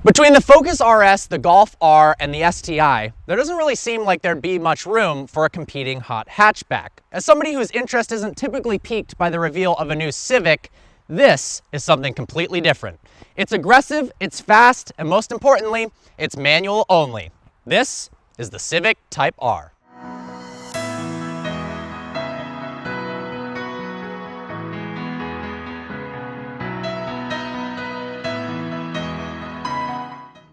Between the Focus RS, the Golf R, and the STI, there doesn't really seem like there'd be much room for a competing hot hatchback. As somebody whose interest isn't typically piqued by the reveal of a new Civic, this is something completely different. It's aggressive, it's fast, and most importantly, it's manual only. This is the Civic Type R.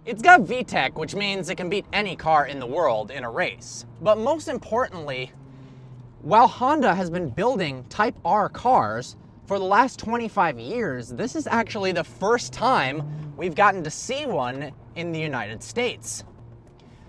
It's got VTEC, which means it can beat any car in the world in a race. But most importantly, while Honda has been building Type R cars for the last 25 years, this is actually the first time we've gotten to see one in the United States.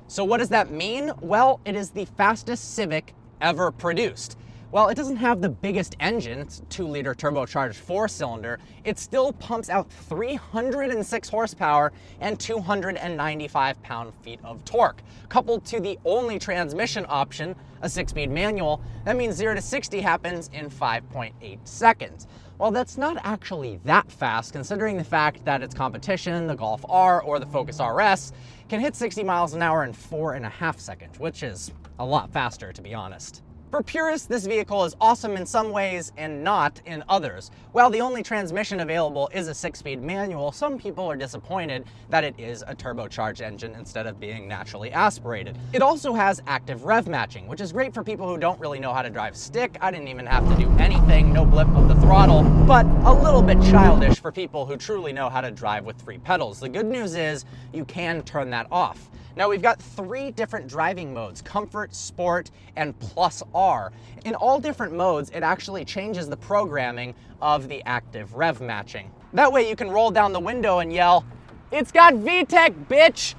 So what does that mean? Well, it is the fastest Civic ever produced. While it doesn't have the biggest engine, it's a 2-liter turbocharged 4-cylinder, it still pumps out 306 horsepower and 295 pound-feet of torque. Coupled to the only transmission option, a 6-speed manual, that means 0 to 60 happens in 5.8 seconds. Well, that's not actually that fast, considering the fact that its competition, the Golf R or the Focus RS, can hit 60 miles an hour in 4.5 seconds, which is a lot faster, to be honest. For purists, this vehicle is awesome in some ways and not in others. While the only transmission available is a 6-speed manual, some people are disappointed that it is a turbocharged engine instead of being naturally aspirated. It also has active rev matching, which is great for people who don't really know how to drive stick. I didn't even have to do anything, no blip of the throttle, but a little bit childish for people who truly know how to drive with 3 pedals. The good news is you can turn that off. Now we've got 3 different driving modes: Comfort, Sport, and Plus R. In all different modes, it actually changes the programming of the active rev matching. That way you can roll down the window and yell, "It's got VTEC, bitch!"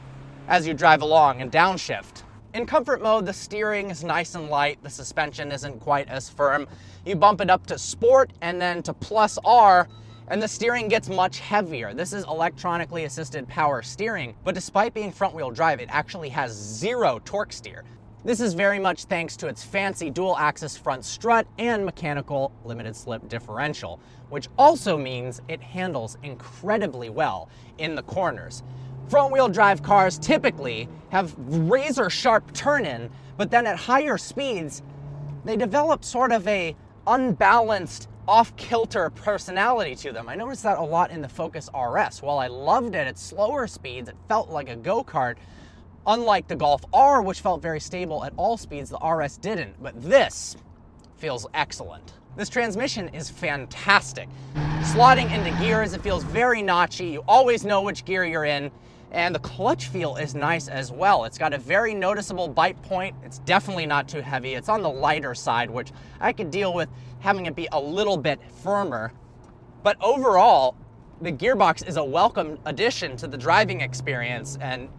as you drive along and downshift. In Comfort mode, the steering is nice and light, the suspension isn't quite as firm. You bump it up to Sport and then to Plus R, and the steering gets much heavier. This is electronically assisted power steering, but despite being front-wheel drive, it actually has 0 torque steer. This is very much thanks to its fancy dual-axis front strut and mechanical limited-slip differential, which also means it handles incredibly well in the corners. Front-wheel drive cars typically have razor-sharp turn-in, but then at higher speeds, they develop sort of a unbalanced, off-kilter personality to them. I noticed that a lot in the Focus RS. While I loved it at slower speeds, it felt like a go-kart. Unlike the Golf R, which felt very stable at all speeds, the RS didn't, but this feels excellent. This transmission is fantastic. Slotting into gears, it feels very notchy. You always know which gear you're in. And the clutch feel is nice as well. It's got a very noticeable bite point. It's definitely not too heavy. It's on the lighter side, which I could deal with having it be a little bit firmer. But overall, the gearbox is a welcome addition to the driving experience, and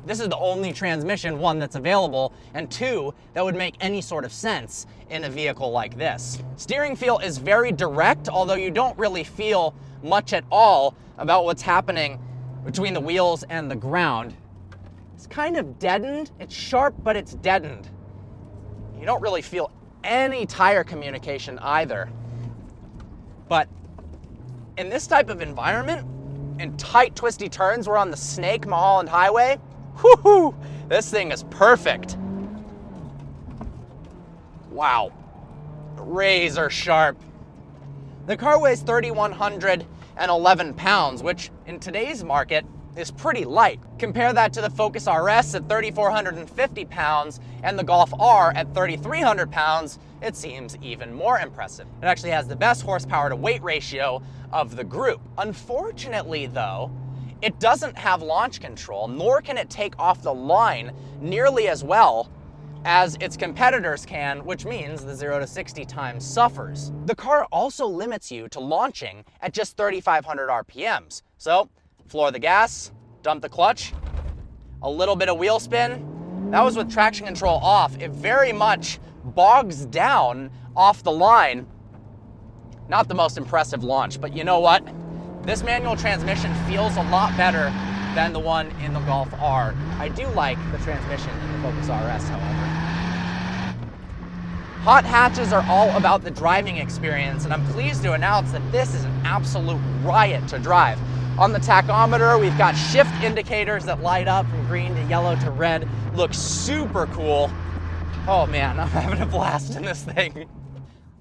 this is the only transmission, 1, that's available, and 2, that would make any sort of sense in a vehicle like this. Steering feel is very direct, although you don't really feel much at all about what's happening between the wheels and the ground. It's kind of deadened. It's sharp, but it's deadened. You don't really feel any tire communication either. But in this type of environment, in tight, twisty turns, we're on the Snake Mulholland Highway, whoo-hoo, this thing is perfect. Wow, razor sharp. The car weighs 3,111 pounds, which in today's market is pretty light. Compare that to the Focus RS at 3,450 pounds and the Golf R at 3,300 pounds, it seems even more impressive. It actually has the best horsepower to weight ratio of the group. Unfortunately though, it doesn't have launch control, nor can it take off the line nearly as well as its competitors can, which means the 0 to 60 time suffers. The car also limits you to launching at just 3,500 RPMs. So, floor the gas, dump the clutch, a little bit of wheel spin. That was with traction control off. It very much bogs down off the line. Not the most impressive launch, but you know what? This manual transmission feels a lot better than the one in the Golf R. I do like the transmission in the Focus RS, however. Hot hatches are all about the driving experience, and I'm pleased to announce that this is an absolute riot to drive. On the tachometer, we've got shift indicators that light up from green to yellow to red. Looks super cool. Oh man, I'm having a blast in this thing.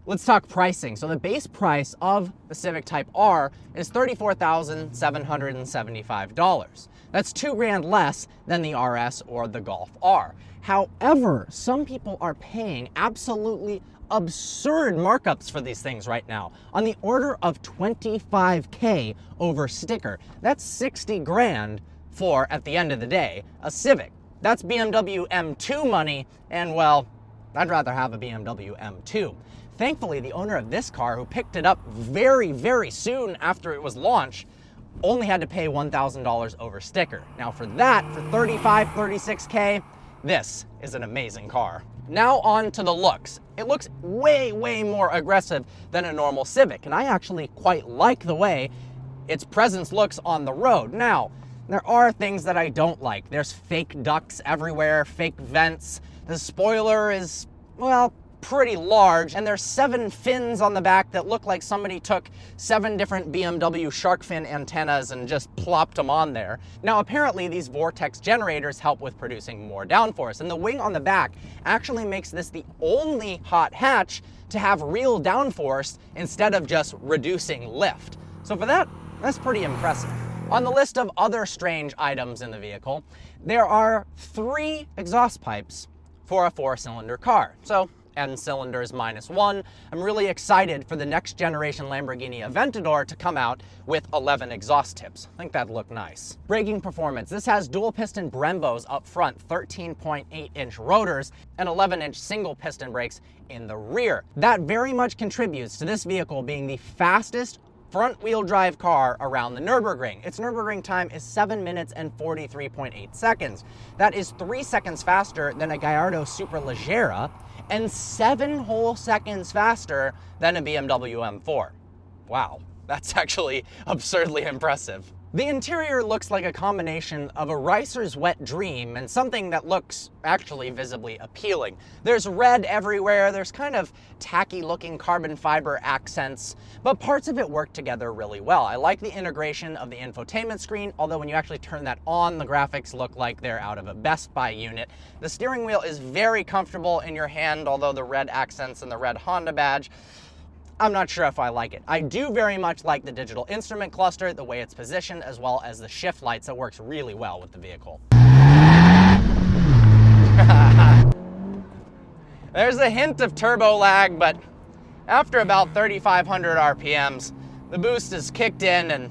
Let's talk pricing. So the base price of the Civic Type R is $34,775. That's $2,000 less than the RS or the Golf R. However, some people are paying absolutely absurd markups for these things right now, on the order of $25K over sticker. That's 60 grand for, at the end of the day, a Civic. That's BMW M2 money, and well, I'd rather have a BMW M2. Thankfully, the owner of this car, who picked it up very, very soon after it was launched, only had to pay $1,000 over sticker. Now for that, for 36K, this is an amazing car. Now on to the looks. It looks way, way more aggressive than a normal Civic, and I actually quite like the way its presence looks on the road. Now, there are things that I don't like. There's fake ducts everywhere, fake vents. The spoiler is, well, pretty large, and there's 7 fins on the back that look like somebody took 7 different BMW shark fin antennas and just plopped them on there. Now apparently these vortex generators help with producing more downforce, and the wing on the back actually makes this the only hot hatch to have real downforce instead of just reducing lift. So for that, that's pretty impressive. On the list of other strange items in the vehicle, there are 3 exhaust pipes for a 4-cylinder car. So N cylinders -1. I'm really excited for the next generation Lamborghini Aventador to come out with 11 exhaust tips. I think that'd look nice. Braking performance. This has dual piston Brembos up front, 13.8-inch rotors, and 11-inch single piston brakes in the rear. That very much contributes to this vehicle being the fastest front-wheel drive car around the Nürburgring. Its Nürburgring time is 7 minutes and 43.8 seconds. That is 3 seconds faster than a Gallardo Superleggera, and 7 whole seconds faster than a BMW M4. Wow, that's actually absurdly impressive. The interior looks like a combination of a racer's wet dream and something that looks actually visibly appealing. There's red everywhere, there's kind of tacky looking carbon fiber accents, but parts of it work together really well. I like the integration of the infotainment screen, although when you actually turn that on, the graphics look like they're out of a Best Buy unit. The steering wheel is very comfortable in your hand, although the red accents and the red Honda badge, I'm not sure if I like it. I do very much like the digital instrument cluster, the way it's positioned, as well as the shift lights. That works really well with the vehicle. There's a hint of turbo lag, but after about 3,500 RPMs, the boost is kicked in and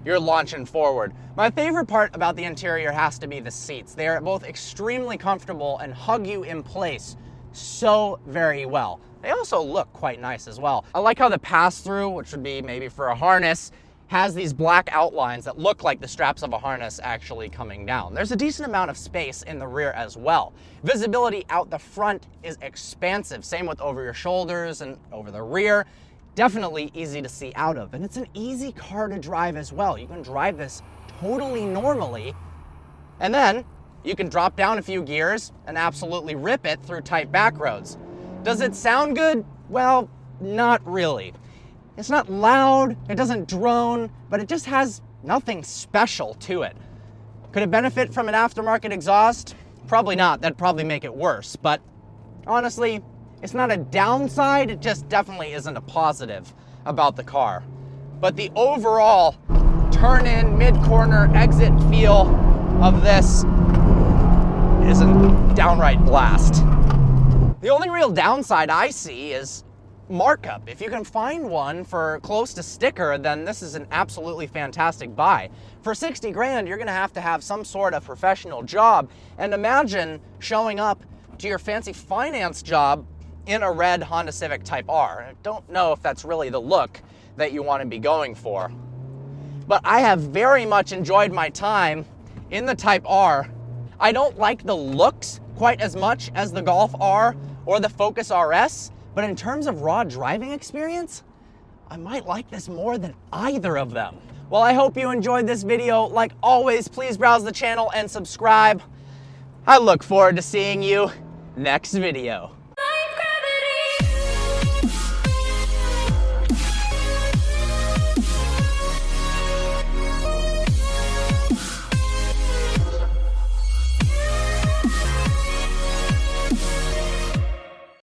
you're launching forward. My favorite part about the interior has to be the seats. They are both extremely comfortable and hug you in place so very well. They also look quite nice as well. I like how the pass-through, which would be maybe for a harness, has these black outlines that look like the straps of a harness actually coming down. There's a decent amount of space in the rear as well. Visibility out the front is expansive, same with over your shoulders and over the rear. Definitely easy to see out of, and it's an easy car to drive as well. You can drive this totally normally, and then you can drop down a few gears and absolutely rip it through tight back roads. Does it sound good? Well, not really. It's not loud, it doesn't drone, but it just has nothing special to it. Could it benefit from an aftermarket exhaust? Probably not, that'd probably make it worse, but honestly, it's not a downside, it just definitely isn't a positive about the car. But the overall turn-in, mid-corner, exit feel of this is a downright blast. The only real downside I see is markup. If you can find one for close to sticker, then this is an absolutely fantastic buy. For 60 grand, you're gonna have to have some sort of professional job, and imagine showing up to your fancy finance job in a red Honda Civic Type R. I don't know if that's really the look that you want to be going for. But I have very much enjoyed my time in the Type R. I don't like the looks quite as much as the Golf R or the Focus RS, but in terms of raw driving experience, I might like this more than either of them. Well, I hope you enjoyed this video. Like always, please browse the channel and subscribe. I look forward to seeing you next video.